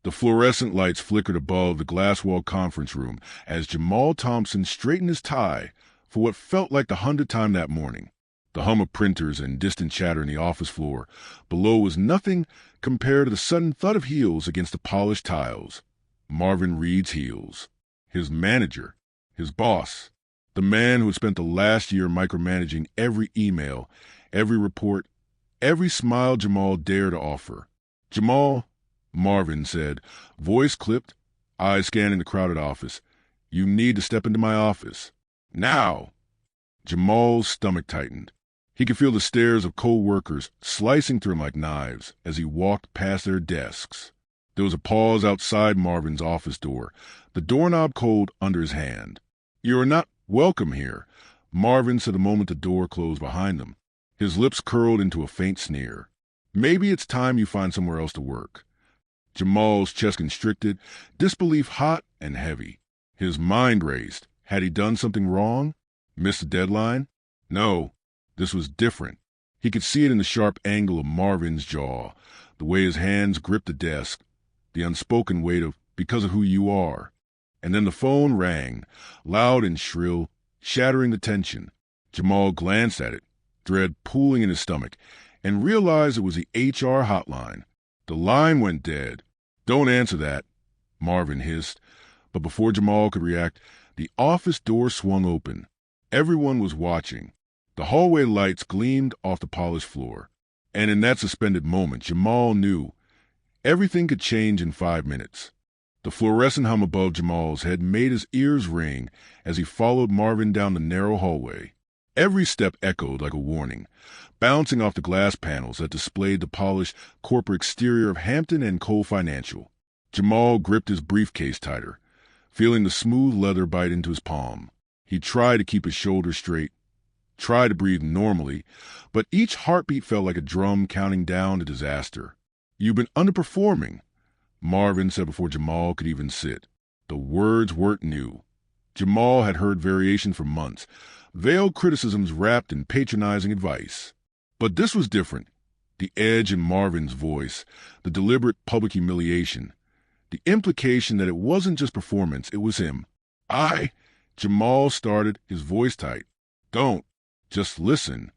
The fluorescent lights flickered above the glass-walled conference room as Jamal Thompson straightened his tie for what felt like the 100th time that morning. The hum of printers and distant chatter in the office floor below was nothing compared to the sudden thud of heels against the polished tiles. Marvin Reed's heels. His manager. His boss. The man who had spent the last year micromanaging every email, every report, every smile Jamal dared to offer. "Jamal," Marvin said, voice clipped, eyes scanning the crowded office. "You need to step into my office. Now!" Jamal's stomach tightened. He could feel the stares of co-workers slicing through him like knives as he walked past their desks. There was a pause outside Marvin's office door, the doorknob cold under his hand. "You are not welcome here," Marvin said the moment the door closed behind them. His lips curled into a faint sneer. "Maybe it's time you find somewhere else to work." Jamal's chest constricted, disbelief hot and heavy. His mind raced. Had he done something wrong? Missed a deadline? No. This was different. He could see it in the sharp angle of Marvin's jaw, the way his hands gripped the desk, the unspoken weight of "because of who you are." And then the phone rang, loud and shrill, shattering the tension. Jamal glanced at it, dread pooling in his stomach, and realized it was the HR hotline. The line went dead. "Don't answer that," Marvin hissed. But before Jamal could react, the office door swung open. Everyone was watching. The hallway lights gleamed off the polished floor. And in that suspended moment, Jamal knew everything could change in 5 minutes. The fluorescent hum above Jamal's head made his ears ring as he followed Marvin down the narrow hallway. Every step echoed like a warning, bouncing off the glass panels that displayed the polished corporate exterior of Hampton and Cole Financial. Jamal gripped his briefcase tighter, feeling the smooth leather bite into his palm. He tried to keep his shoulders straight, tried to breathe normally, but each heartbeat felt like a drum counting down to disaster. "You've been underperforming," Marvin said before Jamal could even sit. The words weren't new. Jamal had heard variations for months, veiled criticisms wrapped in patronizing advice. But this was different. The edge in Marvin's voice, the deliberate public humiliation, the implication that it wasn't just performance, it was him. Jamal started, his voice tight. "Don't. Just listen."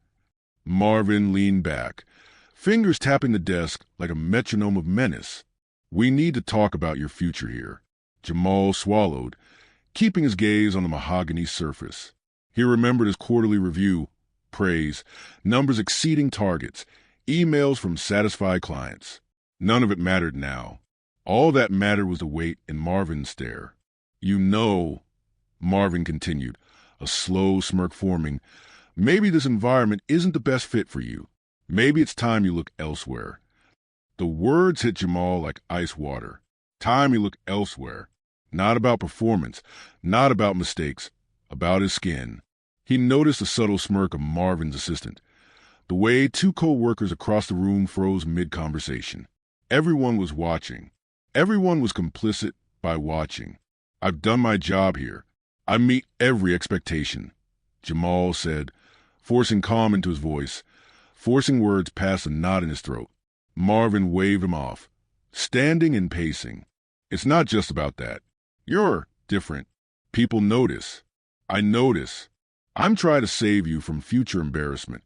Marvin leaned back, fingers tapping the desk like a metronome of menace. "We need to talk about your future here." Jamal swallowed, keeping his gaze on the mahogany surface. He remembered his quarterly review, praise, numbers exceeding targets, emails from satisfied clients. None of it mattered now. All that mattered was the weight in Marvin's stare. "You know," Marvin continued, a slow smirk forming, "maybe this environment isn't the best fit for you. Maybe it's time you look elsewhere." The words hit Jamal like ice water. Time you look elsewhere. Not about performance, not about mistakes, about his skin. He noticed the subtle smirk of Marvin's assistant, the way 2 co-workers across the room froze mid-conversation. Everyone was watching. Everyone was complicit by watching. "I've done my job here. I meet every expectation," Jamal said, forcing calm into his voice, forcing words past a knot in his throat. Marvin waved him off, standing and pacing. "It's not just about that. You're different. People notice. I notice. I'm trying to save you from future embarrassment."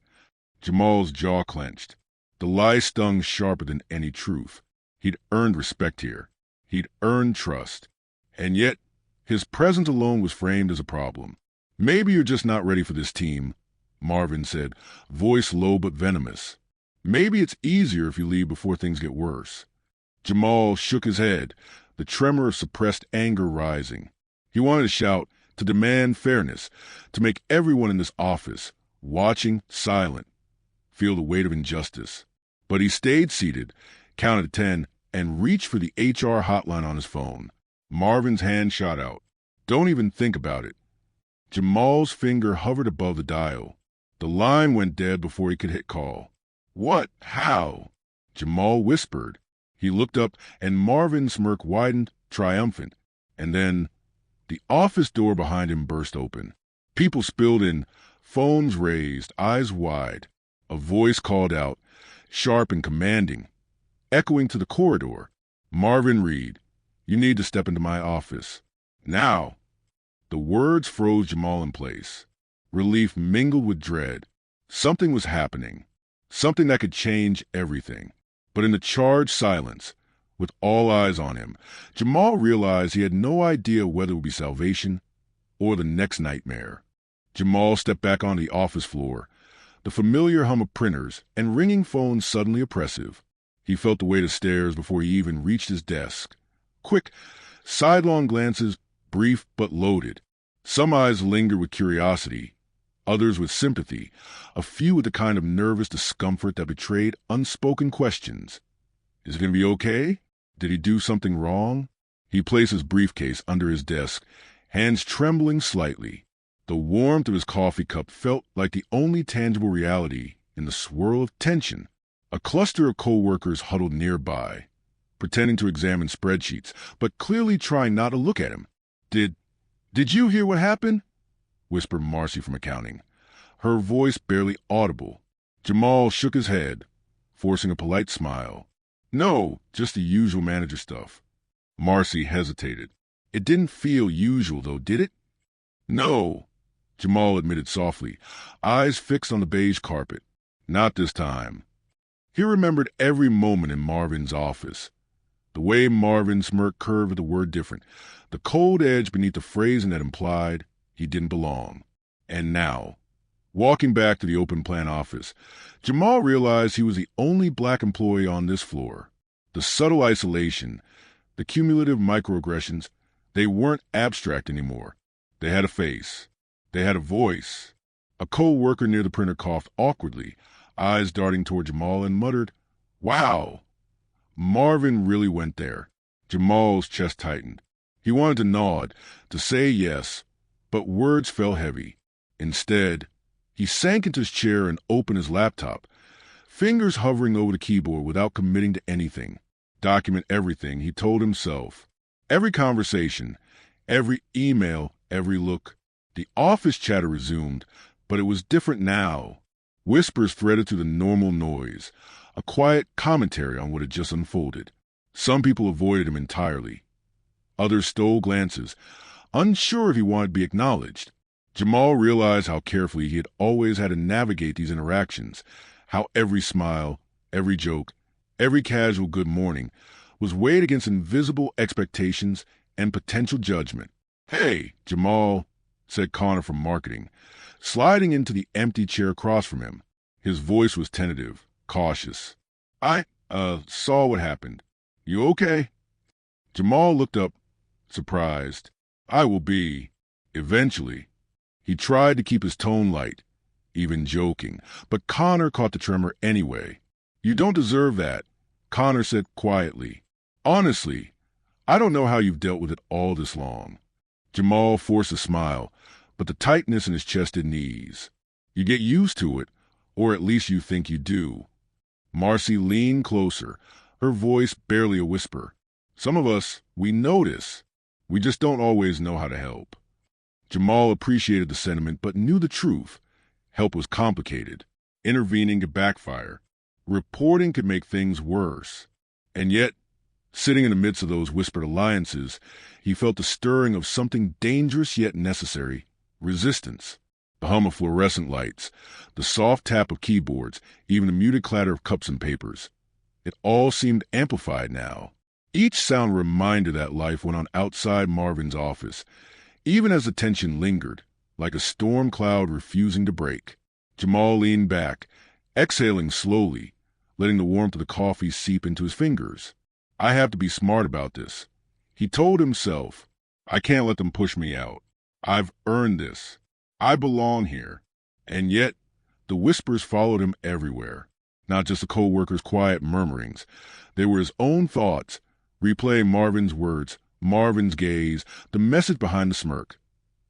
Jamal's jaw clenched. The lie stung sharper than any truth. He'd earned respect here. He'd earned trust. And yet, his presence alone was framed as a problem. "Maybe you're just not ready for this team," Marvin said, voice low but venomous. "Maybe it's easier if you leave before things get worse." Jamal shook his head, the tremor of suppressed anger rising. He wanted to shout, to demand fairness, to make everyone in this office, watching, silent, feel the weight of injustice. But he stayed seated, counted to 10, and reached for the HR hotline on his phone. Marvin's hand shot out. "Don't even think about it." Jamal's finger hovered above the dial. The line went dead before he could hit call. "What? How?" Jamal whispered. He looked up, and Marvin's smirk widened, triumphant. And then the office door behind him burst open. People spilled in, phones raised, eyes wide. A voice called out, sharp and commanding, echoing to the corridor. Marvin Reed, you need to step into my office. Now. The words froze Jamal in place. Relief mingled with dread. Something was happening. Something that could change everything. But in the charged silence, with all eyes on him, Jamal realized he had no idea whether it would be salvation or the next nightmare. Jamal stepped back on the office floor, the familiar hum of printers and ringing phones suddenly oppressive. He felt the weight of stairs before he even reached his desk. Quick, sidelong glances, brief but loaded. Some eyes lingered with curiosity, others with sympathy, a few with the kind of nervous discomfort that betrayed unspoken questions. Is it going to be okay? Did he do something wrong? He placed his briefcase under his desk, hands trembling slightly. The warmth of his coffee cup felt like the only tangible reality in the swirl of tension. A cluster of co-workers huddled nearby, pretending to examine spreadsheets, but clearly trying not to look at him. Did you hear what happened? Whispered Marcy from accounting, her voice barely audible. Jamal shook his head, forcing a polite smile. No, just the usual manager stuff. Marcy hesitated. It didn't feel usual, though, did it? No, Jamal admitted softly, eyes fixed on the beige carpet. Not this time. He remembered every moment in Marvin's office. The way Marvin's smirk curved with the word different, the cold edge beneath the phrasing that implied he didn't belong. And now, walking back to the open plan office, Jamal realized he was the only black employee on this floor. The subtle isolation, the cumulative microaggressions, they weren't abstract anymore. They had a face. They had a voice. A co-worker near the printer coughed awkwardly, eyes darting toward Jamal, and muttered, "Wow!" Marvin really went there. Jamal's chest tightened. He wanted to nod, to say yes, but words fell heavy. Instead, he sank into his chair and opened his laptop, fingers hovering over the keyboard without committing to anything. Document everything, he told himself. Every conversation, every email, every look. The office chatter resumed, but it was different now. Whispers threaded through the normal noise, a quiet commentary on what had just unfolded. Some people avoided him entirely. Others stole glances, unsure if he wanted to be acknowledged. Jamal realized how carefully he had always had to navigate these interactions, how every smile, every joke, every casual good morning was weighed against invisible expectations and potential judgment. "Hey, Jamal," said Connor from marketing, sliding into the empty chair across from him. His voice was tentative, cautious. I saw what happened. You okay?" Jamal looked up, surprised. "I will be, eventually." He tried to keep his tone light, even joking, but Connor caught the tremor anyway. "You don't deserve that," Connor said quietly. "Honestly, I don't know how you've dealt with it all this long." Jamal forced a smile, but the tightness in his chest didn't ease. "You get used to it, or at least you think you do." Marcy leaned closer, her voice barely a whisper. "Some of us, we notice. We just don't always know how to help." Jamal appreciated the sentiment, but knew the truth. Help was complicated. Intervening could backfire. Reporting could make things worse. And yet, sitting in the midst of those whispered alliances, he felt the stirring of something dangerous yet necessary: resistance. The hum of fluorescent lights, the soft tap of keyboards, even the muted clatter of cups and papers. It all seemed amplified now. Each sound reminded that life went on outside Marvin's office, even as the tension lingered, like a storm cloud refusing to break. Jamal leaned back, exhaling slowly, letting the warmth of the coffee seep into his fingers. "I have to be smart about this," he told himself. "I can't let them push me out. I've earned this. I belong here." And yet, the whispers followed him everywhere. Not just the co-workers' quiet murmurings. They were his own thoughts, replaying Marvin's words, Marvin's gaze, the message behind the smirk.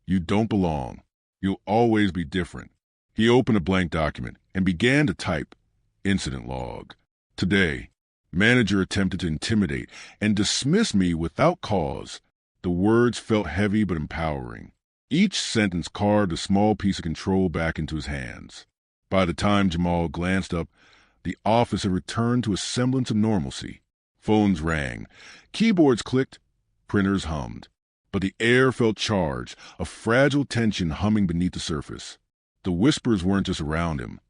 "You don't belong. You'll always be different." He opened a blank document and began to type. Incident log. "Today, manager attempted to intimidate and dismiss me without cause." The words felt heavy but empowering. Each sentence carved a small piece of control back into his hands. By the time Jamal glanced up, the office had returned to a semblance of normalcy. Phones rang. Keyboards clicked. Printers hummed. But the air felt charged, a fragile tension humming beneath the surface. The whispers weren't just around him.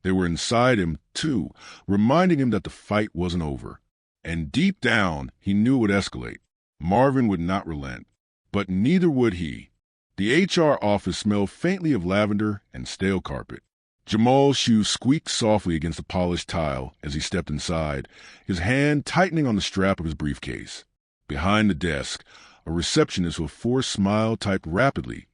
They were inside him, too, reminding him that the fight wasn't over. And deep down, he knew it would escalate. Marvin would not relent. But neither would he. The HR office smelled faintly of lavender and stale carpet. Jamal's shoes squeaked softly against the polished tile as he stepped inside, his hand tightening on the strap of his briefcase. Behind the desk, a receptionist with a forced smile typed rapidly,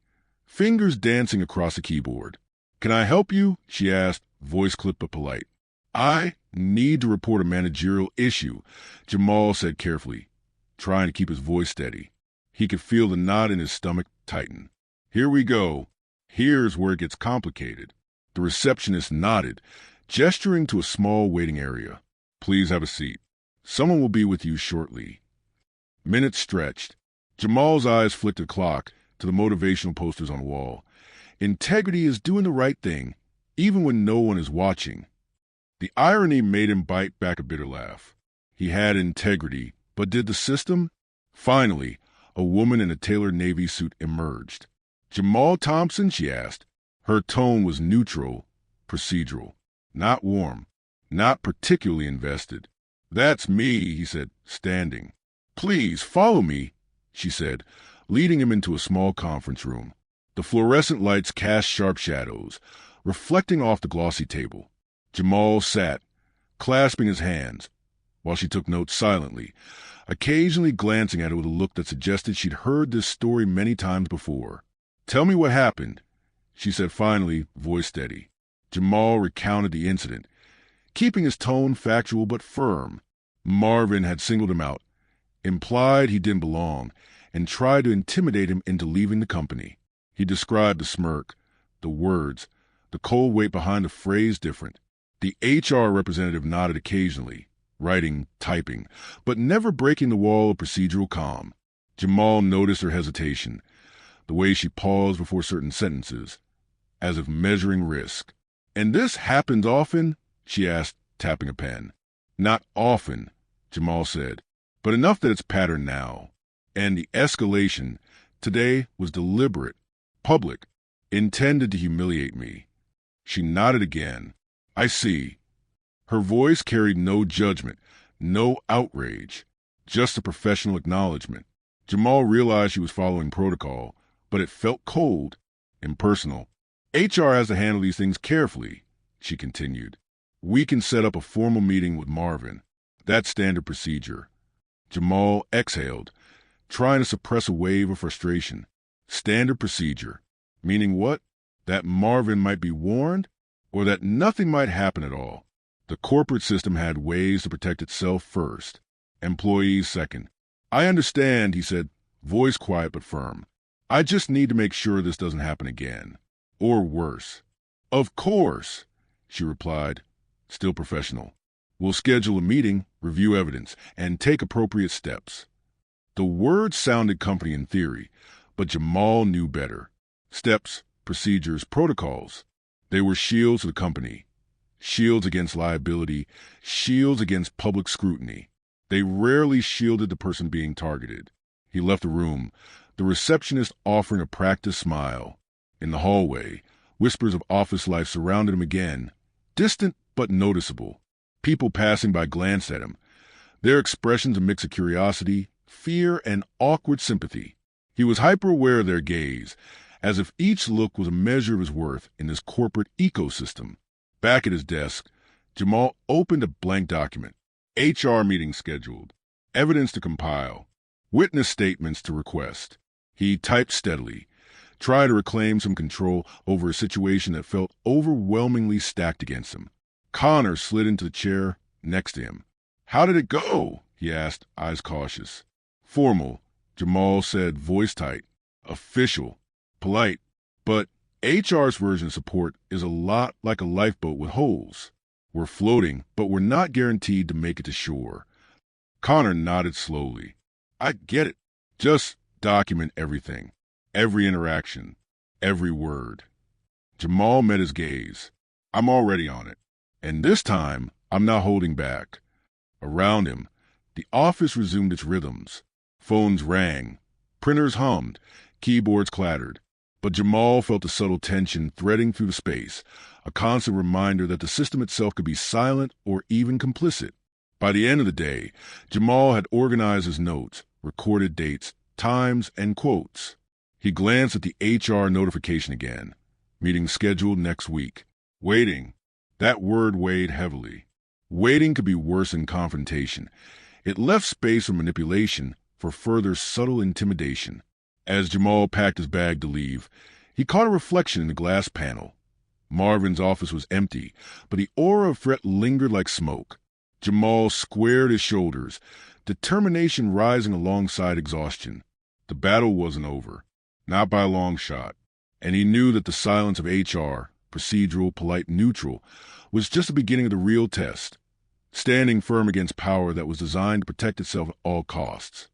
fingers dancing across the keyboard. "Can I help you?" she asked, voice clipped but polite. "I need to report a managerial issue," Jamal said carefully, trying to keep his voice steady. He could feel the knot in his stomach tighten. "Here we go. Here's where it gets complicated." The receptionist nodded, gesturing to a small waiting area. "Please have a seat. Someone will be with you shortly." Minutes stretched. Jamal's eyes flicked the clock to the motivational posters on the wall. Integrity is doing the right thing, even when no one is watching. The irony made him bite back a bitter laugh. He had integrity, but did the system? Finally, a woman in a tailored navy suit emerged. "Jamal Thompson?" she asked. Her tone was neutral, procedural, not warm, not particularly invested. "That's me," he said, standing. "Please, follow me," she said, leading him into a small conference room. The fluorescent lights cast sharp shadows, reflecting off the glossy table. Jamal sat, clasping his hands, while she took notes silently, occasionally glancing at it with a look that suggested she'd heard this story many times before. "Tell me what happened," she said finally, voice steady. Jamal recounted the incident, keeping his tone factual but firm. Marvin had singled him out, implied he didn't belong, and tried to intimidate him into leaving the company. He described the smirk, the words, the cold weight behind the phrase different. The HR representative nodded occasionally, writing, typing, but never breaking the wall of procedural calm. Jamal noticed her hesitation, the way she paused before certain sentences, as if measuring risk. "And this happens often?" she asked, tapping a pen. "Not often," Jamal said, "but enough that it's pattern now. And the escalation today was deliberate, public, intended to humiliate me." She nodded again. "I see." Her voice carried no judgment, no outrage, just a professional acknowledgement. Jamal realized she was following protocol, but it felt cold, impersonal. "HR has to handle these things carefully," she continued. "We can set up a formal meeting with Marvin. That's standard procedure." Jamal exhaled, trying to suppress a wave of frustration. Standard procedure. Meaning what? That Marvin might be warned? Or that nothing might happen at all? The corporate system had ways to protect itself first, employees second. "I understand," he said, voice quiet but firm. "I just need to make sure this doesn't happen again. Or worse." "Of course," she replied, still professional. "We'll schedule a meeting, review evidence, and take appropriate steps." The words sounded company in theory, but Jamal knew better. Steps, procedures, protocols. They were shields to the company. Shields against liability, shields against public scrutiny. They rarely shielded the person being targeted. He left the room, the receptionist offering a practiced smile. In the hallway, whispers of office life surrounded him again, distant but noticeable. People passing by glanced at him, their expressions a mix of curiosity, fear, and awkward sympathy. He was hyper-aware of their gaze, as if each look was a measure of his worth in this corporate ecosystem. Back at his desk, Jamal opened a blank document. HR meeting scheduled. Evidence to compile. Witness statements to request. He typed steadily, tried to reclaim some control over a situation that felt overwhelmingly stacked against him. Connor slid into the chair next to him. "How did it go?" he asked, eyes cautious. "Formal," Jamal said, voice tight. "Official. Polite. But HR's version of support is a lot like a lifeboat with holes. We're floating, but we're not guaranteed to make it to shore." Connor nodded slowly. "I get it. Just document everything. Every interaction. Every word." Jamal met his gaze. "I'm already on it. And this time, I'm not holding back." Around him, The office resumed its rhythms. Phones rang. Printers hummed. Keyboards clattered. But Jamal felt a subtle tension threading through the space, a constant reminder that the system itself could be silent or even complicit. By the end of the day, Jamal had organized his notes, recorded dates, times, and quotes. He glanced at the HR notification again. Meeting scheduled next week. Waiting. That word weighed heavily. Waiting could be worse than confrontation. It left space for manipulation, for further subtle intimidation. As Jamal packed his bag to leave, he caught a reflection in the glass panel. Marvin's office was empty, but the aura of threat lingered like smoke. Jamal squared his shoulders, determination rising alongside exhaustion. The battle wasn't over, not by a long shot, and he knew that the silence of HR, procedural, polite, neutral, was just the beginning of the real test, standing firm against power that was designed to protect itself at all costs.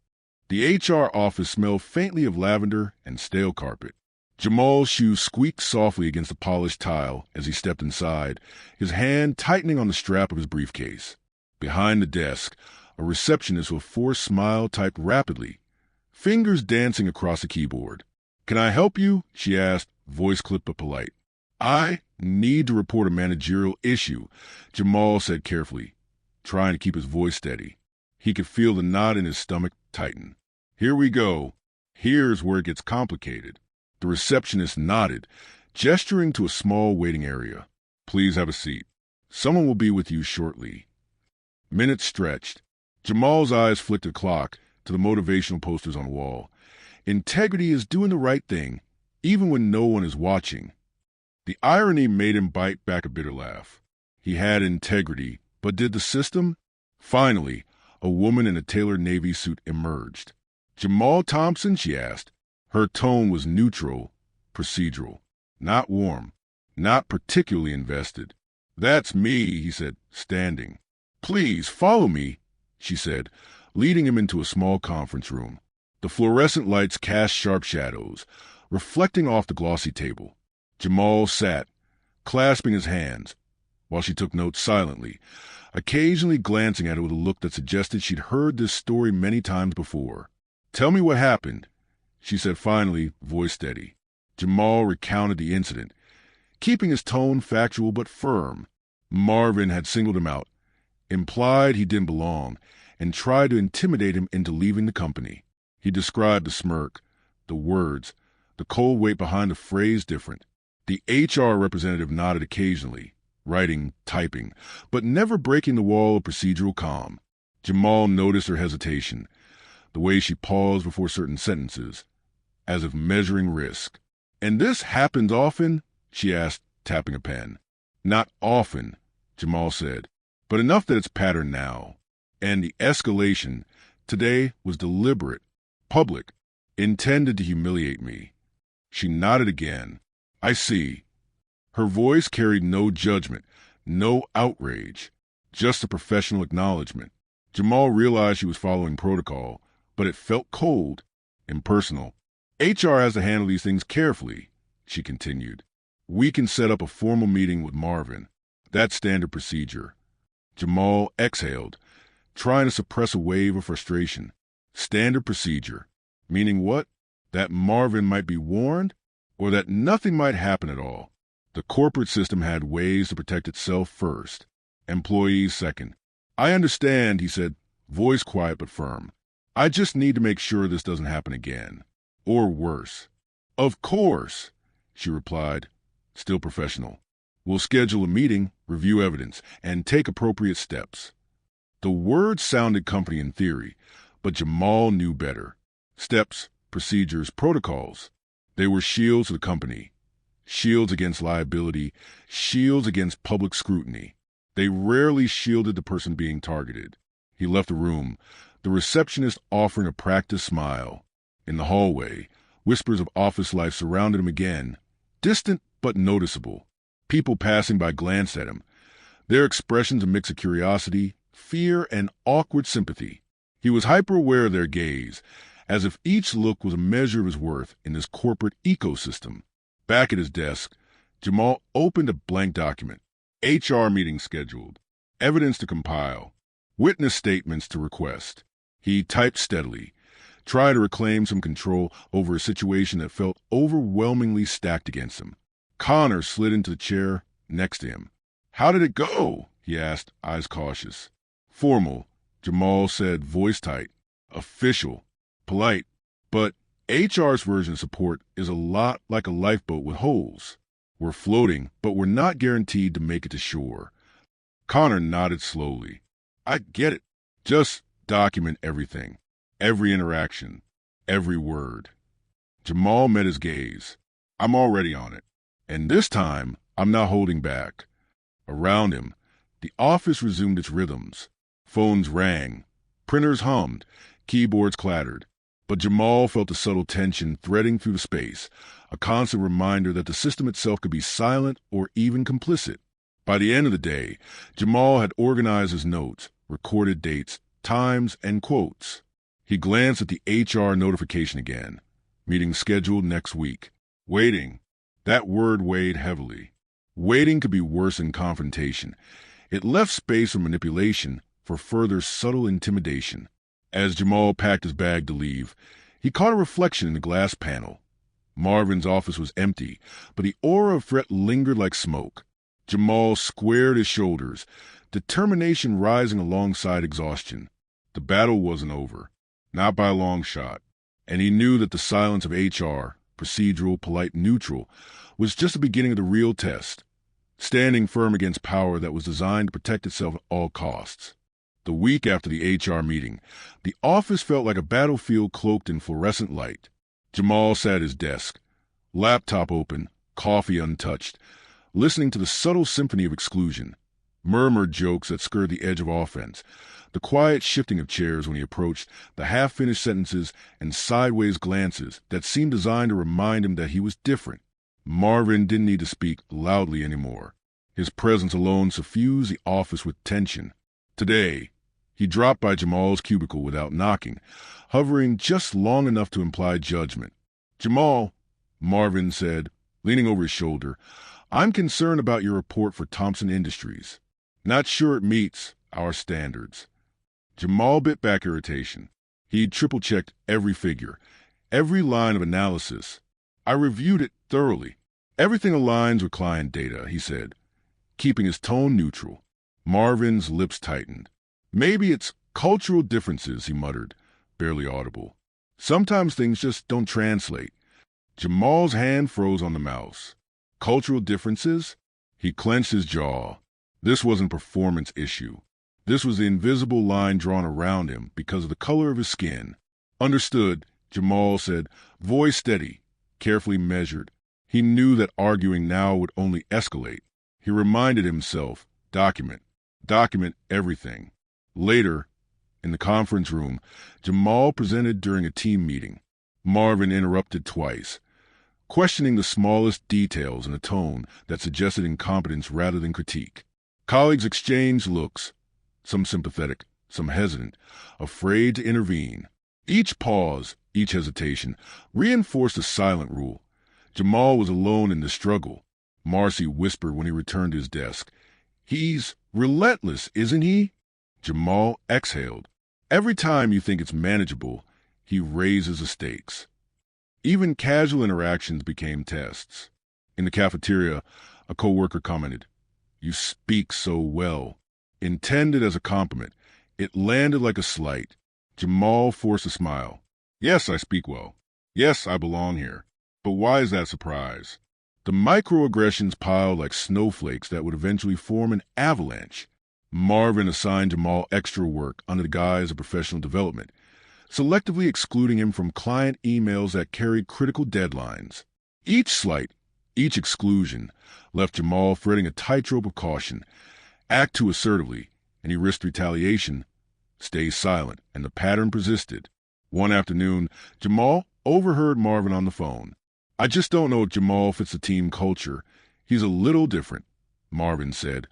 The HR office smelled faintly of lavender and stale carpet. Jamal's shoes squeaked softly against the polished tile as he stepped inside, his hand tightening on the strap of his briefcase. Behind the desk, a receptionist with a forced smile typed rapidly, fingers dancing across the keyboard. "Can I help you?" she asked, voice clipped but polite. "I need to report a managerial issue," Jamal said carefully, trying to keep his voice steady. He could feel the knot in his stomach tighten. "Here we go. Here's where it gets complicated." The receptionist nodded, gesturing to a small waiting area. "Please have a seat. Someone will be with you shortly." Minutes stretched. Jamal's eyes flicked the clock to the motivational posters on the wall. Integrity is doing the right thing, even when no one is watching. The irony made him bite back a bitter laugh. He had integrity, but did the system? Finally, a woman in a tailored navy suit emerged. "Jamal Thompson?" she asked. Her tone was neutral, procedural, not warm, not particularly invested. "That's me," he said, standing. "Please, follow me," she said, leading him into a small conference room. The fluorescent lights cast sharp shadows, reflecting off the glossy table. Jamal sat, clasping his hands, while she took notes silently, occasionally glancing at it with a look that suggested she'd heard this story many times before. "Tell me what happened," she said finally, voice steady. Jamal recounted the incident, keeping his tone factual but firm. Marvin had singled him out, implied he didn't belong, and tried to intimidate him into leaving the company. He described the smirk, the words, the cold weight behind the phrase different. The HR representative nodded occasionally, writing, typing, but never breaking the wall of procedural calm. Jamal noticed her hesitation, the way she paused before certain sentences, as if measuring risk. "And this happens often?" she asked, tapping a pen. "Not often," Jamal said, "but enough that it's pattern now. And the escalation today was deliberate, public, intended to humiliate me." She nodded again. "I see." Her voice carried no judgment, no outrage, just a professional acknowledgement. Jamal realized she was following protocol, but it felt cold, impersonal. "HR has to handle these things carefully," she continued. "We can set up a formal meeting with Marvin. That's standard procedure." Jamal exhaled, trying to suppress a wave of frustration. Standard procedure. Meaning what? That Marvin might be warned? Or that nothing might happen at all? The corporate system had ways to protect itself first, employees second. "I understand," he said, voice quiet but firm. "I just need to make sure this doesn't happen again. Or worse." "Of course," she replied, still professional. "We'll schedule a meeting, review evidence, and take appropriate steps." The words sounded comforting in theory, but Jamal knew better. Steps, procedures, protocols. They were shields to the company. Shields against liability, shields against public scrutiny. They rarely shielded the person being targeted. He left the room, the receptionist offering a practiced smile. In the hallway, whispers of office life surrounded him again, distant but noticeable. People passing by glanced at him, their expressions a mix of curiosity, fear, and awkward sympathy. He was hyper-aware of their gaze, as if each look was a measure of his worth in this corporate ecosystem. Back at his desk, Jamal opened a blank document. HR meeting scheduled. Evidence to compile. witness statements to request. He typed steadily, tried to reclaim some control over a situation that felt overwhelmingly stacked against him. Connor slid into the chair next to him. "How did it go?" he asked, eyes cautious. "Formal," Jamal said, voice tight. "Official. Polite. But HR's version of support is a lot like a lifeboat with holes. We're floating, but we're not guaranteed to make it to shore." Connor nodded slowly. "I get it. Just document everything. Every interaction. Every word." Jamal met his gaze. "I'm already on it. And this time, I'm not holding back." Around him, the office resumed its rhythms. Phones rang. Printers hummed. Keyboards clattered. But Jamal felt a subtle tension threading through the space, a constant reminder that the system itself could be silent or even complicit. By the end of the day, Jamal had organized his notes, recorded dates, times, and quotes. He glanced at the HR notification again. Meeting scheduled next week. Waiting. That word weighed heavily. Waiting could be worse than confrontation. It left space for manipulation, for further subtle intimidation. As Jamal packed his bag to leave, he caught a reflection in the glass panel. Marvin's office was empty, but the aura of threat lingered like smoke. Jamal squared his shoulders, determination rising alongside exhaustion. The battle wasn't over, not by a long shot, and he knew that the silence of HR, procedural, polite, neutral, was just the beginning of the real test, standing firm against power that was designed to protect itself at all costs. The week after the HR meeting, the office felt like a battlefield cloaked in fluorescent light. Jamal sat at his desk, laptop open, coffee untouched, listening to the subtle symphony of exclusion, murmured jokes that skirted the edge of offense, the quiet shifting of chairs when he approached, the half-finished sentences and sideways glances that seemed designed to remind him that he was different. Marvin didn't need to speak loudly anymore. His presence alone suffused the office with tension. Today, he dropped by Jamal's cubicle without knocking, hovering just long enough to imply judgment. "Jamal," Marvin said, leaning over his shoulder, "I'm concerned about your report for Thompson Industries. Not sure it meets our standards." Jamal bit back irritation. He'd triple-checked every figure, every line of analysis. "I reviewed it thoroughly. Everything aligns with client data," he said, keeping his tone neutral. Marvin's lips tightened. "Maybe it's cultural differences," he muttered, barely audible. "Sometimes things just don't translate." Jamal's hand froze on the mouse. Cultural differences? He clenched his jaw. This wasn't a performance issue. This was the invisible line drawn around him because of the color of his skin. "Understood," Jamal said, voice steady, carefully measured. He knew that arguing now would only escalate. He reminded himself, document everything. Later, in the conference room, Jamal presented during a team meeting. Marvin interrupted twice, questioning the smallest details in a tone that suggested incompetence rather than critique. Colleagues exchanged looks, some sympathetic, some hesitant, afraid to intervene. Each pause, each hesitation, reinforced the silent rule. Jamal was alone in the struggle. Marcy whispered when he returned to his desk. "He's relentless, isn't he?" Jamal exhaled. "Every time you think it's manageable, he raises the stakes." Even casual interactions became tests. In the cafeteria, a coworker commented, "You speak so well." Intended as a compliment, it landed like a slight. Jamal forced a smile. "Yes, I speak well. Yes, I belong here. But why is that a surprise?" The microaggressions piled like snowflakes that would eventually form an avalanche. Marvin assigned Jamal extra work under the guise of professional development, selectively excluding him from client emails that carried critical deadlines. Each slight, each exclusion, left Jamal threading a tightrope of caution. Act too assertively, and he risked retaliation. Stay silent, and the pattern persisted. One afternoon, Jamal overheard Marvin on the phone. "I just don't know if Jamal fits the team culture. He's a little different," Marvin said,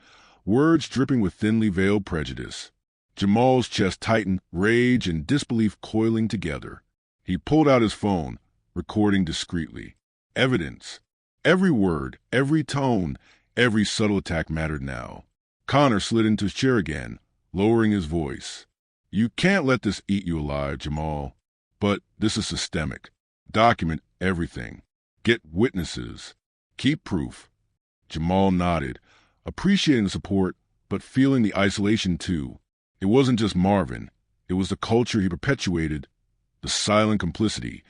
words dripping with thinly veiled prejudice. Jamal's chest tightened, rage and disbelief coiling together. He pulled out his phone, recording discreetly. Evidence. Every word, every tone, every subtle attack mattered now. Connor slid into his chair again, lowering his voice. You can't let this eat you alive, Jamal. But this is systemic. Document everything. Get witnesses. Keep proof. Jamal nodded, appreciating the support, but feeling the isolation too. It wasn't just Marvin. It was the culture he perpetuated, the silent complicity,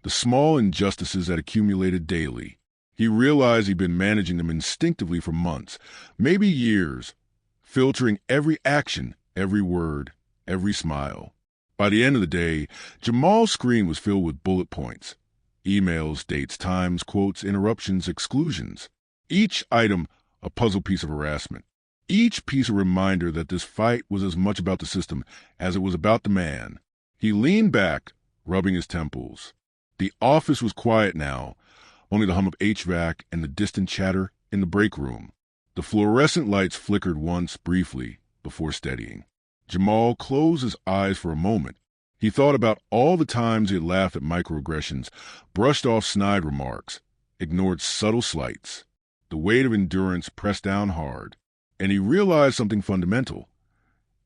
the small injustices that accumulated daily. He realized he'd been managing them instinctively for months, maybe years, filtering every action, every word, every smile. By the end of the day, Jamal's screen was filled with bullet points. Emails, dates, times, quotes, interruptions, exclusions. Each item a puzzle piece of harassment. Each piece a reminder that this fight was as much about the system as it was about the man. He leaned back, rubbing his temples. The office was quiet now, only the hum of HVAC and the distant chatter in the break room. The fluorescent lights flickered once briefly before steadying. Jamal closed his eyes for a moment. He thought about all the times he had laughed at microaggressions, brushed off snide remarks, ignored subtle slights. The weight of endurance pressed down hard, and he realized something fundamental.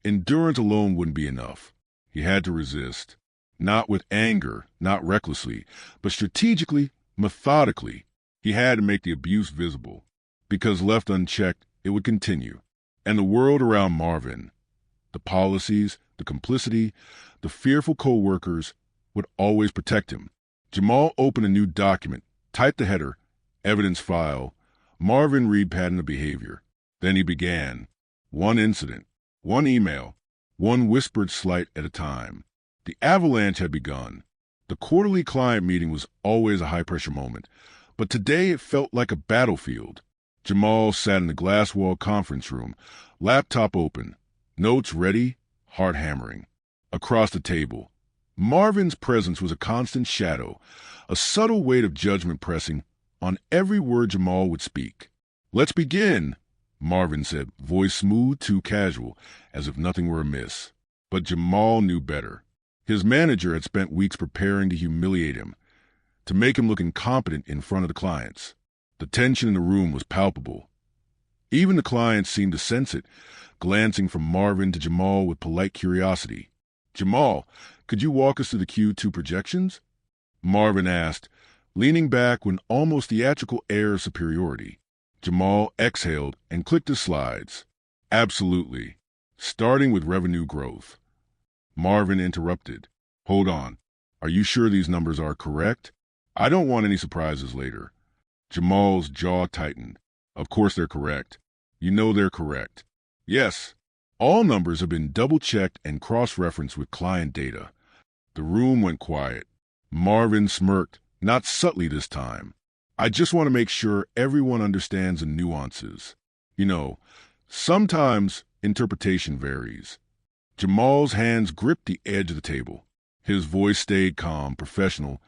Endurance alone wouldn't be enough. He had to resist. Not with anger, not recklessly, but strategically, methodically. He had to make the abuse visible, because left unchecked, it would continue. And the world around Marvin, the policies, the complicity, the fearful co-workers would always protect him. Jamal opened a new document, typed the header, evidence file, Marvin read pattern of behavior. Then he began. One incident, one email, one whispered slight at a time. The avalanche had begun. The quarterly client meeting was always a high-pressure moment, but today it felt like a battlefield. Jamal sat in the glass-wall conference room, laptop open, notes ready, heart hammering. Across the table, Marvin's presence was a constant shadow, a subtle weight of judgment pressing on every word Jamal would speak. "Let's begin," Marvin said, voice smooth, too casual, as if nothing were amiss. But Jamal knew better. His manager had spent weeks preparing to humiliate him, to make him look incompetent in front of the clients. The tension in the room was palpable. Even the clients seemed to sense it, glancing from Marvin to Jamal with polite curiosity. "Jamal, could you walk us through the Q2 projections?" Marvin asked, leaning back with an almost theatrical air of superiority. Jamal exhaled and clicked his slides. "Absolutely. Starting with revenue growth." Marvin interrupted. "Hold on. Are you sure these numbers are correct? I don't want any surprises later." Jamal's jaw tightened. "Of course they're correct. You know they're correct." "Yes. All numbers have been double-checked and cross-referenced with client data." The room went quiet. Marvin smirked, not subtly this time. "I just want to make sure everyone understands the nuances. You know, sometimes interpretation varies." Jamal's hands gripped the edge of the table. His voice stayed calm, professional,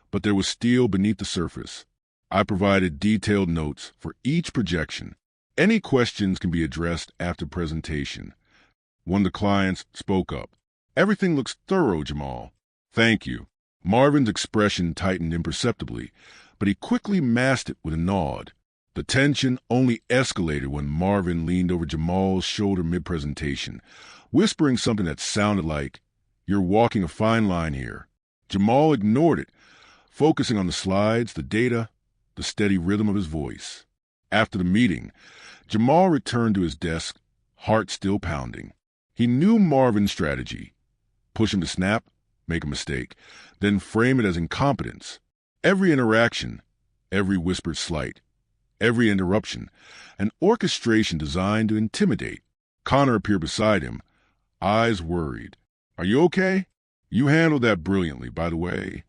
but there was steel beneath the surface. "I provided detailed notes for each projection. Any questions can be addressed after presentation." One of the clients spoke up. "Everything looks thorough, Jamal." "Thank you." Marvin's expression tightened imperceptibly, but he quickly masked it with a nod. The tension only escalated when Marvin leaned over Jamal's shoulder mid-presentation, whispering something that sounded like, "You're walking a fine line here." Jamal ignored it, focusing on the slides, the data, the steady rhythm of his voice. After the meeting, Jamal returned to his desk, heart still pounding. He knew Marvin's strategy. Push him to snap, make a mistake, then frame it as incompetence. Every interaction, every whispered slight, every interruption, an orchestration designed to intimidate. Connor appeared beside him, eyes worried. "Are you okay? You handled that brilliantly, by the way."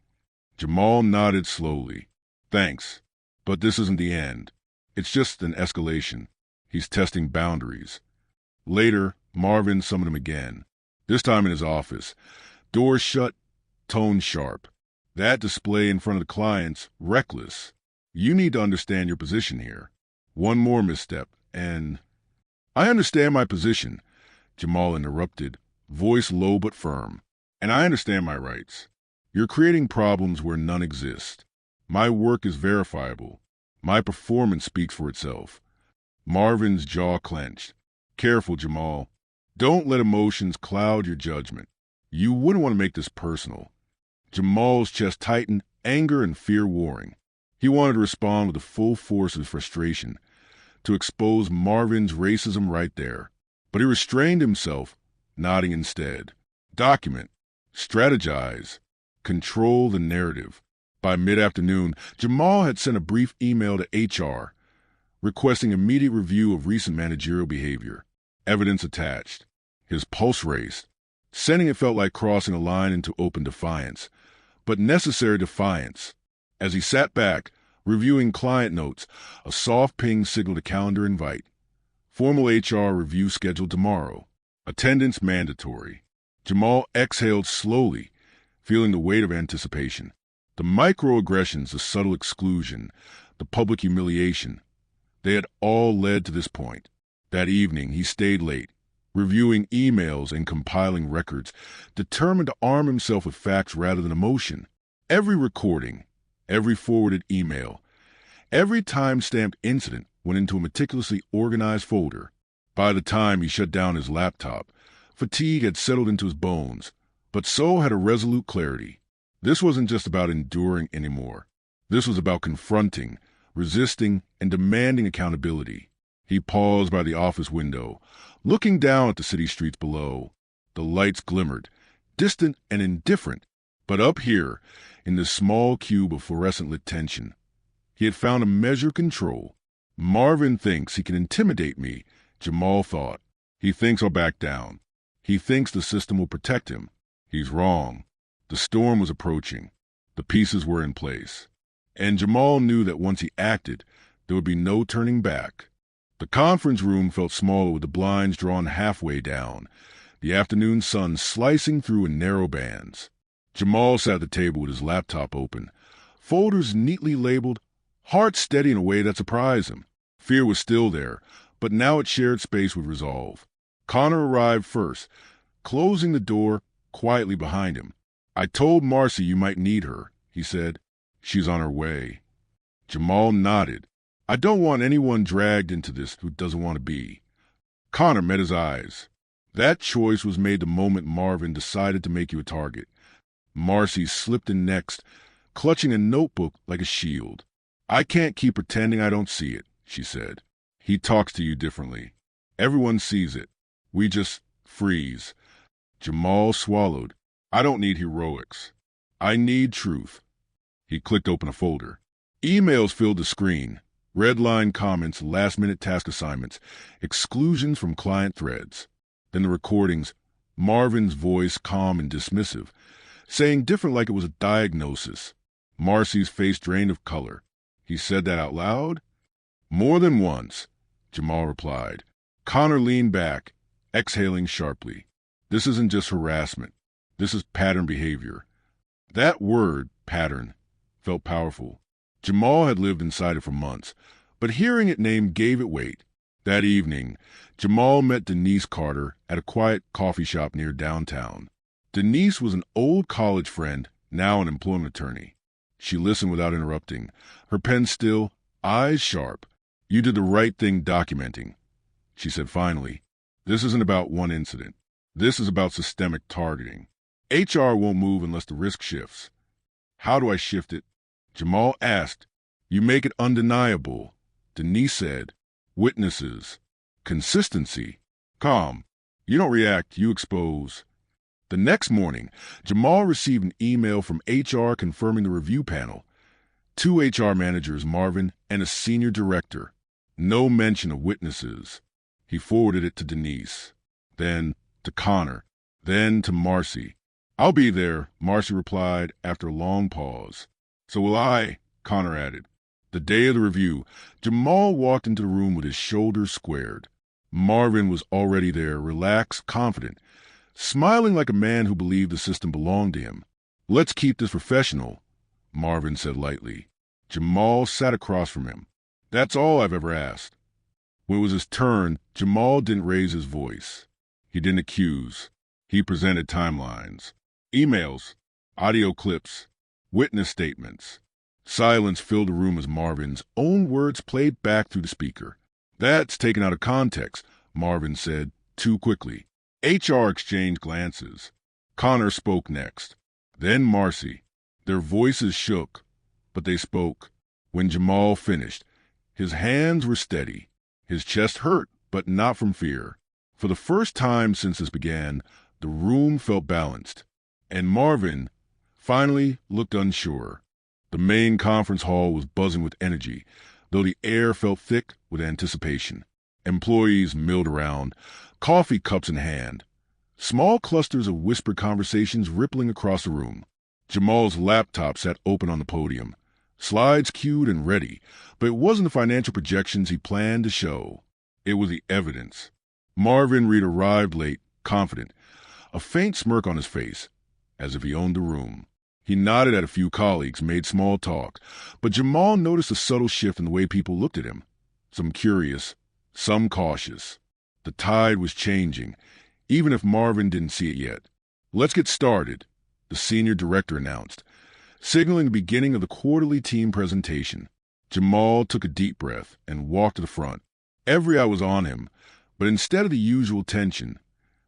Jamal nodded slowly. "Thanks. But this isn't the end. It's just an escalation. He's testing boundaries." Later, Marvin summoned him again, this time in his office. Doors shut, tone sharp. That display in front of the clients, reckless. "You need to understand your position here. One more misstep, and—" "I understand my position," Jamal interrupted, voice low but firm. "And I understand my rights. You're creating problems where none exist. My work is verifiable. My performance speaks for itself." Marvin's jaw clenched. "Careful, Jamal. Don't let emotions cloud your judgment. You wouldn't want to make this personal. Jamal's chest tightened, anger and fear warring. He wanted to respond with the full force of his frustration, to expose Marvin's racism right there. But he restrained himself, nodding instead. Document. Strategize. Control the narrative. By mid-afternoon, Jamal had sent a brief email to HR, requesting immediate review of recent managerial behavior. Evidence attached. His pulse raced. Sending it felt like crossing a line into open defiance, but necessary defiance. As he sat back, reviewing client notes, a soft ping signaled a calendar invite. Formal HR review scheduled tomorrow. Attendance mandatory. Jamal exhaled slowly, feeling the weight of anticipation. The microaggressions, the subtle exclusion, the public humiliation, they had all led to this point. That evening, he stayed late, reviewing emails and compiling records, determined to arm himself with facts rather than emotion. Every recording, every forwarded email, every time-stamped incident went into a meticulously organized folder. By the time he shut down his laptop, fatigue had settled into his bones, but so had a resolute clarity. This wasn't just about enduring anymore. This was about confronting, resisting, and demanding accountability. He paused by the office window, looking down at the city streets below. The lights glimmered, distant and indifferent, but up here, in this small cube of fluorescent-lit tension, he had found a measure of control. Marvin thinks he can intimidate me, Jamal thought. He thinks I'll back down. He thinks the system will protect him. He's wrong. The storm was approaching. The pieces were in place. And Jamal knew that once he acted, there would be no turning back. The conference room felt smaller with the blinds drawn halfway down, the afternoon sun slicing through in narrow bands. Jamal sat at the table with his laptop open, folders neatly labeled, heart steady in a way that surprised him. Fear was still there, but now it shared space with resolve. Connor arrived first, closing the door quietly behind him. I told Marcy you might need her, he said. She's on her way. Jamal nodded. I don't want anyone dragged into this who doesn't want to be. Connor met his eyes. That choice was made the moment Marvin decided to make you a target. Marcy slipped in next, clutching a notebook like a shield. I can't keep pretending I don't see it, she said. He talks to you differently. Everyone sees it. We just freeze. Jamal swallowed. I don't need heroics. I need truth. He clicked open a folder. Emails filled the screen. Red-line comments, last-minute task assignments, exclusions from client threads. Then the recordings, Marvin's voice calm and dismissive, saying different like it was a diagnosis. Marcy's face drained of color. He said that out loud? More than once, Jamal replied. Connor leaned back, exhaling sharply. This isn't just harassment. This is pattern behavior. That word, pattern, felt powerful. Jamal had lived inside it for months, but hearing it named gave it weight. That evening, Jamal met Denise Carter at a quiet coffee shop near downtown. Denise was an old college friend, now an employment attorney. She listened without interrupting, her pen still, eyes sharp. You did the right thing documenting, she said finally. This isn't about one incident. This is about systemic targeting. HR won't move unless the risk shifts. How do I shift it? Jamal asked. You make it undeniable. Denise said. Witnesses. Consistency. Calm. You don't react, you expose. The next morning, Jamal received an email from HR confirming the review panel. 2 HR managers, Marvin, and a senior director. No mention of witnesses. He forwarded it to Denise. Then to Connor. Then to Marcy. I'll be there, Marcy replied after a long pause. So will I, Connor added. The day of the review, Jamal walked into the room with his shoulders squared. Marvin was already there, relaxed, confident, smiling like a man who believed the system belonged to him. Let's keep this professional, Marvin said lightly. Jamal sat across from him. That's all I've ever asked. When it was his turn, Jamal didn't raise his voice. He didn't accuse. He presented timelines. Emails, audio clips, witness statements. Silence filled the room as Marvin's own words played back through the speaker. That's taken out of context, Marvin said, too quickly. HR exchanged glances. Connor spoke next. Then Marcy. Their voices shook, but they spoke. When Jamal finished, his hands were steady. His chest hurt, but not from fear. For the first time since this began, the room felt balanced. And Marvin finally looked unsure. The main conference hall was buzzing with energy, though the air felt thick with anticipation. Employees milled around, coffee cups in hand. Small clusters of whispered conversations rippling across the room. Jamal's laptop sat open on the podium, slides queued and ready, but it wasn't the financial projections he planned to show. It was the evidence. Marvin Reed arrived late, confident, a faint smirk on his face, as if he owned the room. He nodded at a few colleagues, made small talk, but Jamal noticed a subtle shift in the way people looked at him. Some curious, some cautious. The tide was changing, even if Marvin didn't see it yet. "Let's get started," the senior director announced, signaling the beginning of the quarterly team presentation. Jamal took a deep breath and walked to the front. Every eye was on him, but instead of the usual tension,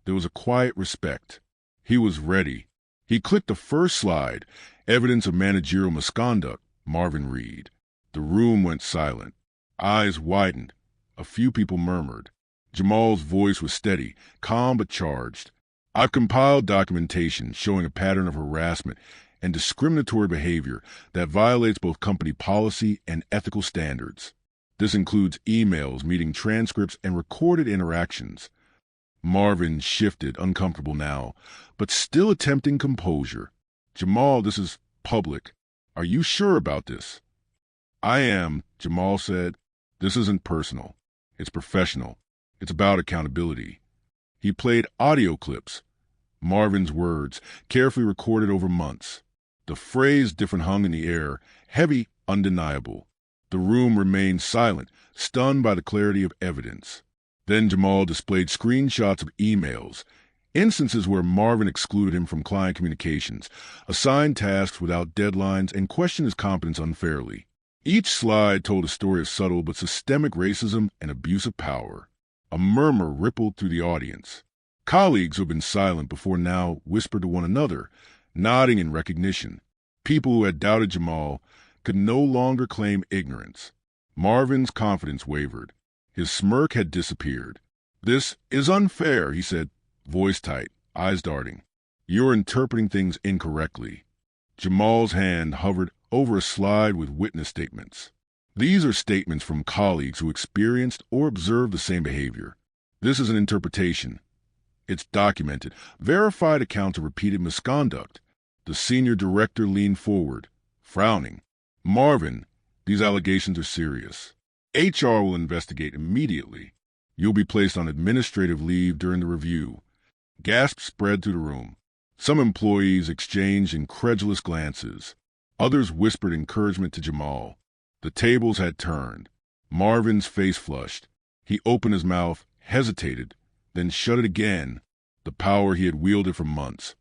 there was a quiet respect. He was ready. He clicked the first slide, evidence of managerial misconduct, Marvin Reed. The room went silent. Eyes widened. A few people murmured. Jamal's voice was steady, calm but charged. "I've compiled documentation showing a pattern of harassment and discriminatory behavior that violates both company policy and ethical standards. This includes emails, meeting transcripts, and recorded interactions." Marvin shifted, uncomfortable now, but still attempting composure. "Jamal, this is public. Are you sure about this?" "I am," Jamal said. "This isn't personal. It's professional. It's about accountability." He played audio clips. Marvin's words, carefully recorded over months. The phrase different hung in the air, heavy, undeniable. The room remained silent, stunned by the clarity of evidence. Then Jamal displayed screenshots of emails, instances where Marvin excluded him from client communications, assigned tasks without deadlines, and questioned his competence unfairly. Each slide told a story of subtle but systemic racism and abuse of power. A murmur rippled through the audience. Colleagues who had been silent before now whispered to one another, nodding in recognition. People who had doubted Jamal could no longer claim ignorance. Marvin's confidence wavered. His smirk had disappeared. "This is unfair," he said, voice tight, eyes darting. "You're interpreting things incorrectly." Jamal's hand hovered over a slide with witness statements. These are statements from colleagues who experienced or observed the same behavior. This is an interpretation. It's documented, verified accounts of repeated misconduct. The senior director leaned forward, frowning. "Marvin, these allegations are serious. HR will investigate immediately. You'll be placed on administrative leave during the review." Gasps spread through the room. Some employees exchanged incredulous glances. Others whispered encouragement to Jamal. The tables had turned. Marvin's face flushed. He opened his mouth, hesitated, then shut it again. The power he had wielded for months,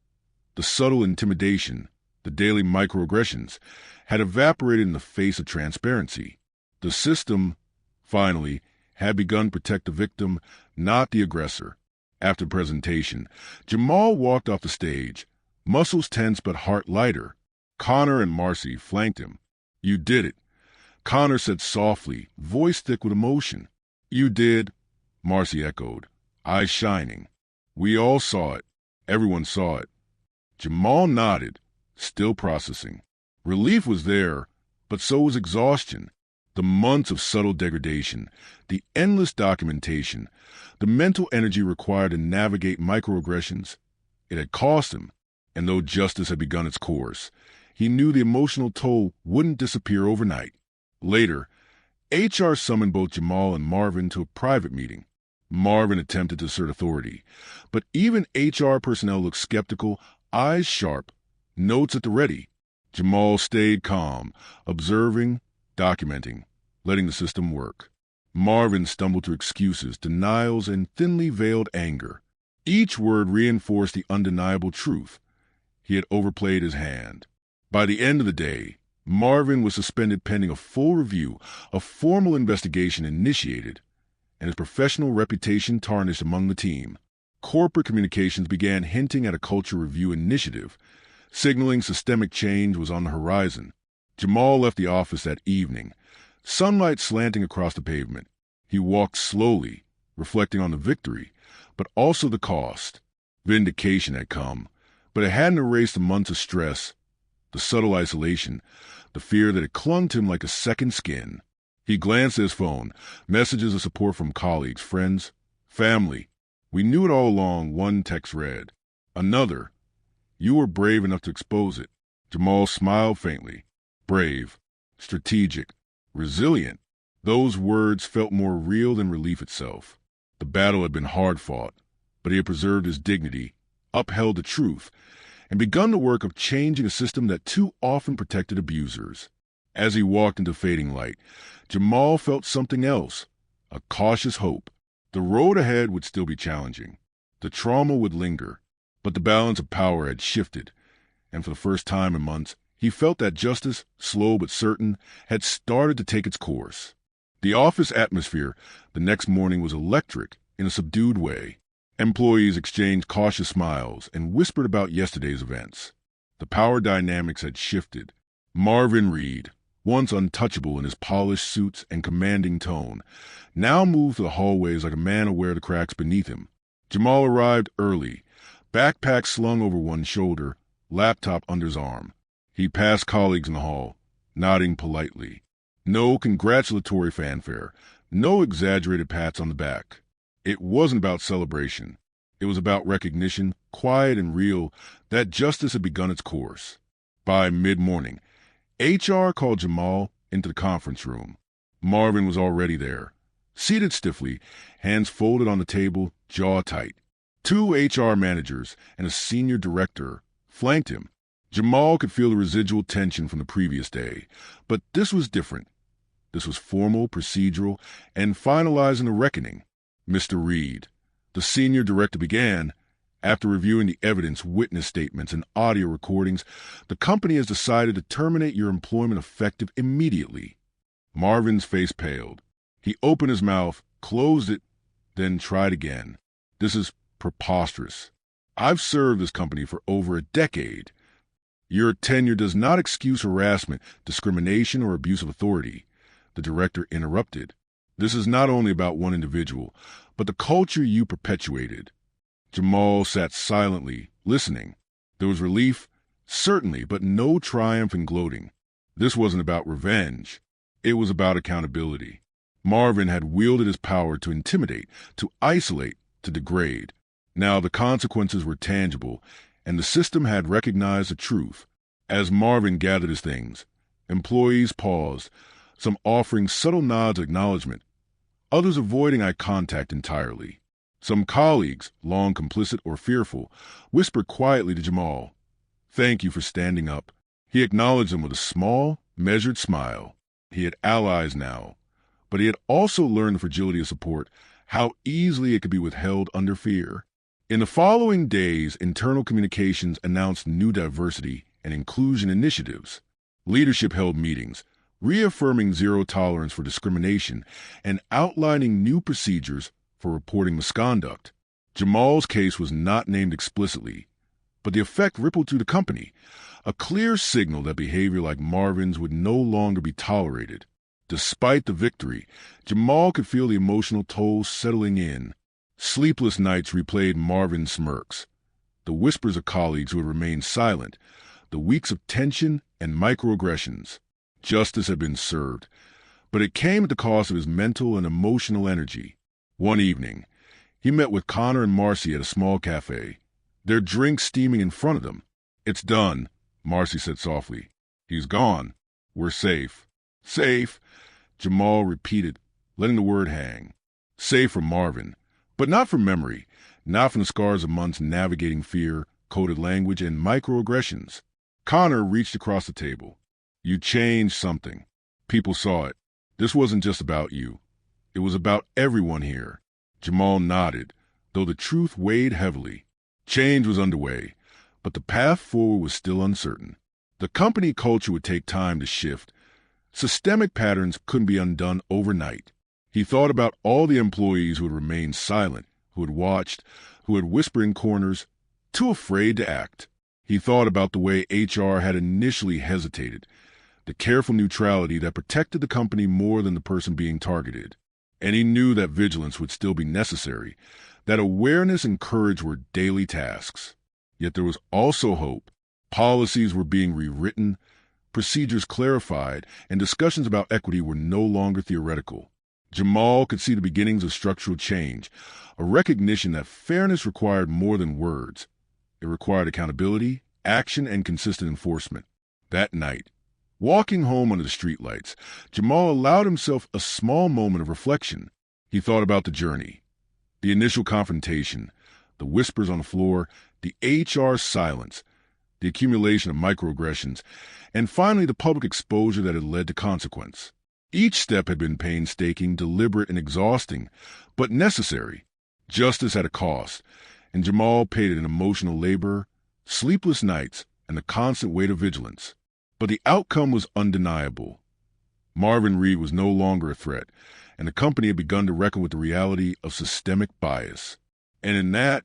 the subtle intimidation, the daily microaggressions, had evaporated in the face of transparency. The system, finally, had begun to protect the victim, not the aggressor. After the presentation, Jamal walked off the stage, muscles tense but heart lighter. Connor and Marcy flanked him. "You did it," Connor said softly, voice thick with emotion. "You did," Marcy echoed, eyes shining. "We all saw it. Everyone saw it." Jamal nodded, still processing. Relief was there, but so was exhaustion. The months of subtle degradation, the endless documentation, the mental energy required to navigate microaggressions. It had cost him, and though justice had begun its course, he knew the emotional toll wouldn't disappear overnight. Later, HR summoned both Jamal and Marvin to a private meeting. Marvin attempted to assert authority, but even HR personnel looked skeptical, eyes sharp, notes at the ready. Jamal stayed calm, observing, documenting, letting the system work. Marvin stumbled through excuses, denials, and thinly veiled anger. Each word reinforced the undeniable truth. He had overplayed his hand. By the end of the day, Marvin was suspended pending a full review, a formal investigation initiated, and his professional reputation tarnished among the team. corporate communications began hinting at a culture review initiative, signaling systemic change was on the horizon. Jamal left the office that evening, sunlight slanting across the pavement. He walked slowly, reflecting on the victory, but also the cost. Vindication had come, but it hadn't erased the months of stress, the subtle isolation, the fear that had clung to him like a second skin. He glanced at his phone, messages of support from colleagues, friends, family. "We knew it all along," one text read. Another, "You were brave enough to expose it." Jamal smiled faintly. Brave, strategic, resilient. Those words felt more real than relief itself. The battle had been hard fought, but he had preserved his dignity, upheld the truth, and begun the work of changing a system that too often protected abusers. As he walked into fading light, Jamal felt something else, a cautious hope. The road ahead would still be challenging. The trauma would linger, but the balance of power had shifted, and for the first time in months, he felt that justice, slow but certain, had started to take its course. The office atmosphere the next morning was electric in a subdued way. Employees exchanged cautious smiles and whispered about yesterday's events. The power dynamics had shifted. Marvin Reed, once untouchable in his polished suits and commanding tone, now moved through the hallways like a man aware of the cracks beneath him. Jamal arrived early, backpack slung over one shoulder, laptop under his arm. He passed colleagues in the hall, nodding politely. No congratulatory fanfare, no exaggerated pats on the back. It wasn't about celebration. It was about recognition, quiet and real, that justice had begun its course. By mid-morning, HR called Jamal into the conference room. Marvin was already there, seated stiffly, hands folded on the table, jaw tight. 2 HR managers and a senior director flanked him. Jamal could feel the residual tension from the previous day, but this was different. This was formal, procedural, and finalizing the reckoning. "Mr. Reed," the senior director began, "after reviewing the evidence, witness statements, and audio recordings, the company has decided to terminate your employment effective immediately." Marvin's face paled. He opened his mouth, closed it, then tried again. "This is preposterous. I've served this company for over a decade. Your tenure does not excuse harassment, discrimination, or abuse of authority." The director interrupted. "This is not only about one individual, but the culture you perpetuated." Jamal sat silently, listening. There was relief, certainly, but no triumph in gloating. This wasn't about revenge. It was about accountability. Marvin had wielded his power to intimidate, to isolate, to degrade. Now the consequences were tangible, and the system had recognized the truth. As Marvin gathered his things, employees paused, some offering subtle nods of acknowledgement, others avoiding eye contact entirely. Some colleagues, long complicit or fearful, whispered quietly to Jamal, "Thank you for standing up." He acknowledged them with a small, measured smile. He had allies now, but he had also learned the fragility of support, how easily it could be withheld under fear. In the following days, internal communications announced new diversity and inclusion initiatives. Leadership held meetings, reaffirming zero tolerance for discrimination and outlining new procedures for reporting misconduct. Jamal's case was not named explicitly, but the effect rippled through the company, a clear signal that behavior like Marvin's would no longer be tolerated. Despite the victory, Jamal could feel the emotional toll settling in. Sleepless nights replayed Marvin's smirks, the whispers of colleagues who had remained silent, the weeks of tension and microaggressions. Justice had been served, but it came at the cost of his mental and emotional energy. One evening, he met with Connor and Marcy at a small cafe, their drinks steaming in front of them. "It's done," Marcy said softly. "He's gone. We're safe." "Safe," Jamal repeated, letting the word hang. Safe from Marvin, but not from memory, not from the scars of months navigating fear, coded language, and microaggressions. Connor reached across the table. "You changed something. People saw it. This wasn't just about you. It was about everyone here." Jamal nodded, though the truth weighed heavily. Change was underway, but the path forward was still uncertain. The company culture would take time to shift. Systemic patterns couldn't be undone overnight. He thought about all the employees who had remained silent, who had watched, who had whispered in corners, too afraid to act. He thought about the way HR had initially hesitated, the careful neutrality that protected the company more than the person being targeted. And he knew that vigilance would still be necessary, that awareness and courage were daily tasks. Yet there was also hope. Policies were being rewritten, procedures clarified, and discussions about equity were no longer theoretical. Jamal could see the beginnings of structural change, a recognition that fairness required more than words. It required accountability, action, and consistent enforcement. That night, walking home under the streetlights, Jamal allowed himself a small moment of reflection. He thought about the journey, the initial confrontation, the whispers on the floor, the HR silence, the accumulation of microaggressions, and finally the public exposure that had led to consequence. Each step had been painstaking, deliberate, and exhausting, but necessary. Justice had a cost, and Jamal paid it in emotional labor, sleepless nights, and the constant weight of vigilance. But the outcome was undeniable. Marvin Reed was no longer a threat, and the company had begun to reckon with the reality of systemic bias. And in that,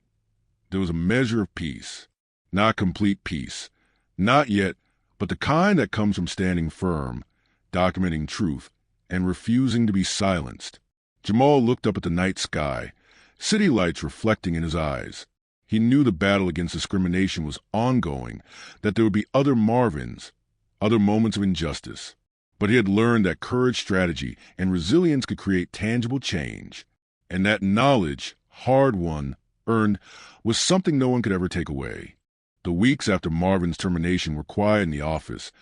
there was a measure of peace. Not complete peace. Not yet, but the kind that comes from standing firm, documenting truth, and refusing to be silenced. Jamal looked up at the night sky, city lights reflecting in his eyes. He knew the battle against discrimination was ongoing, that there would be other Marvins, other moments of injustice. But he had learned that courage, strategy, and resilience could create tangible change. And that knowledge, hard-won, earned, was something no one could ever take away. The weeks after Marvin's termination were quiet in the office,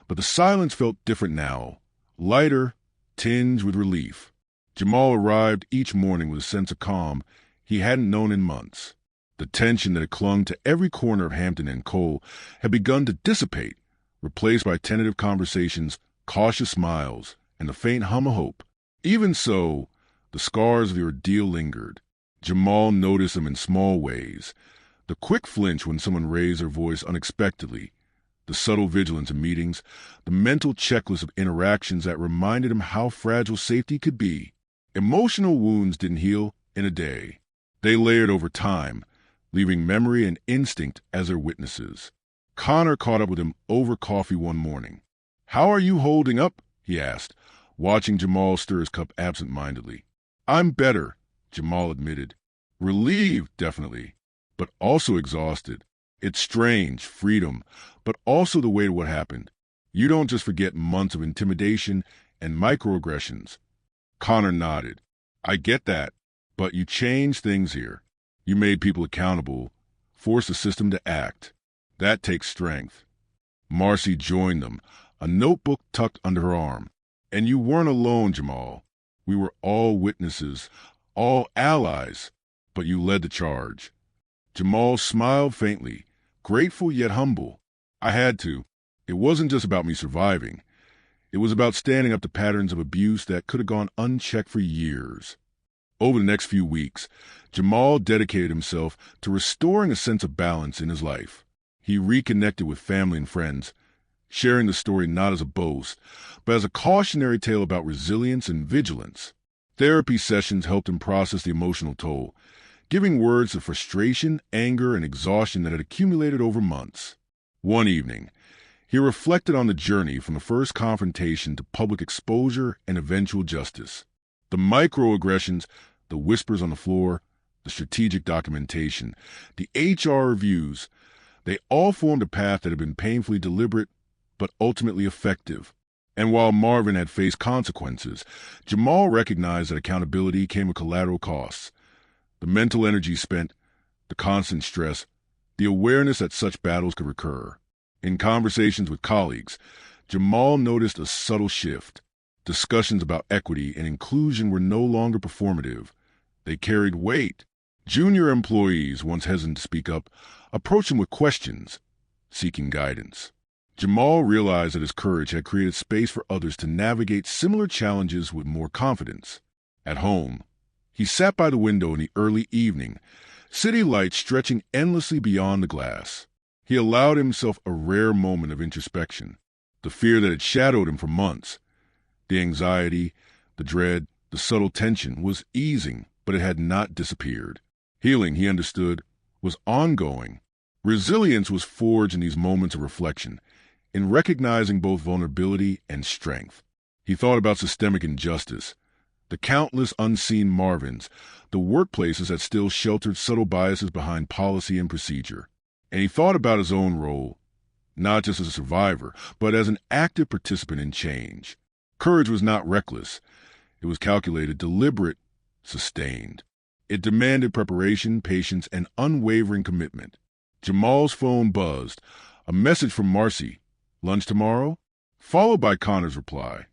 but the silence felt different now, lighter, tinged with relief. Jamal arrived each morning with a sense of calm he hadn't known in months. The tension that had clung to every corner of Hampton and Cole had begun to dissipate, replaced by tentative conversations, cautious smiles, and the faint hum of hope. Even so, the scars of the ordeal lingered. Jamal noticed them in small ways. The quick flinch when someone raised their voice unexpectedly, the subtle vigilance in meetings, the mental checklist of interactions that reminded him how fragile safety could be. Emotional wounds didn't heal in a day. They layered over time, leaving memory and instinct as their witnesses. Connor caught up with him over coffee one morning. "How are you holding up?" he asked, watching Jamal stir his cup absent-mindedly. "I'm better," Jamal admitted. "Relieved, definitely, but also exhausted. It's strange, freedom, but also the weight of what happened. You don't just forget months of intimidation and microaggressions." Connor nodded. "I get that, but you changed things here. You made people accountable, forced the system to act. That takes strength." Marcy joined them, a notebook tucked under her arm. "And you weren't alone, Jamal. We were all witnesses, all allies, but you led the charge." Jamal smiled faintly, grateful yet humble. "I had to. It wasn't just about me surviving. It was about standing up to patterns of abuse that could have gone unchecked for years." Over the next few weeks, Jamal dedicated himself to restoring a sense of balance in his life. He reconnected with family and friends, sharing the story not as a boast, but as a cautionary tale about resilience and vigilance. Therapy sessions helped him process the emotional toll, giving words to frustration, anger, and exhaustion that had accumulated over months. One evening, he reflected on the journey from the first confrontation to public exposure and eventual justice. The microaggressions, the whispers on the floor, the strategic documentation, the HR reviews, they all formed a path that had been painfully deliberate but ultimately effective. And while Marvin had faced consequences, Jamal recognized that accountability came with collateral costs. The mental energy spent, the constant stress, the awareness that such battles could recur. In conversations with colleagues, Jamal noticed a subtle shift. Discussions about equity and inclusion were no longer performative. They carried weight. Junior employees, once hesitant to speak up, approached him with questions, seeking guidance. Jamal realized that his courage had created space for others to navigate similar challenges with more confidence. At home, he sat by the window in the early evening, city lights stretching endlessly beyond the glass. He allowed himself a rare moment of introspection. The fear that had shadowed him for months, the anxiety, the dread, the subtle tension was easing, but it had not disappeared. Healing, he understood, was ongoing. Resilience was forged in these moments of reflection, in recognizing both vulnerability and strength. He thought about systemic injustice, the countless unseen Marvins, the workplaces that still sheltered subtle biases behind policy and procedure. And he thought about his own role, not just as a survivor, but as an active participant in change. Courage was not reckless. It was calculated, deliberate, sustained. It demanded preparation, patience, and unwavering commitment. Jamal's phone buzzed. A message from Marcy. Lunch tomorrow? Followed by Connor's reply.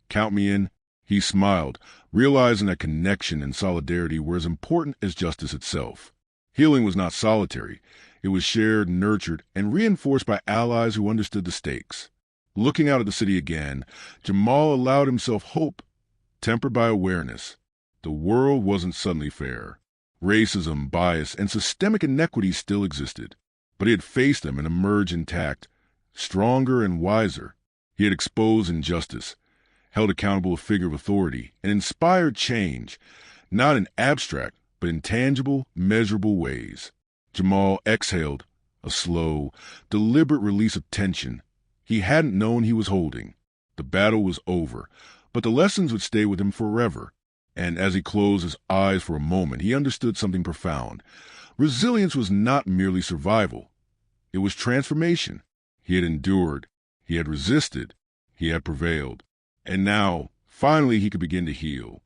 Count me in. He smiled, realizing that connection and solidarity were as important as justice itself. Healing was not solitary. It was shared, nurtured, and reinforced by allies who understood the stakes. Looking out at the city again, Jamal allowed himself hope, tempered by awareness. The world wasn't suddenly fair. Racism, bias, and systemic inequities still existed. But he had faced them and emerged intact, stronger and wiser. He had exposed injustice, held accountable a figure of authority, and inspired change, not in abstract, but in tangible, measurable ways. Jamal exhaled, a slow, deliberate release of tension he hadn't known he was holding. The battle was over, but the lessons would stay with him forever. And as he closed his eyes for a moment, he understood something profound. Resilience was not merely survival. It was transformation. He had endured. He had resisted. He had prevailed. And now, finally, he could begin to heal.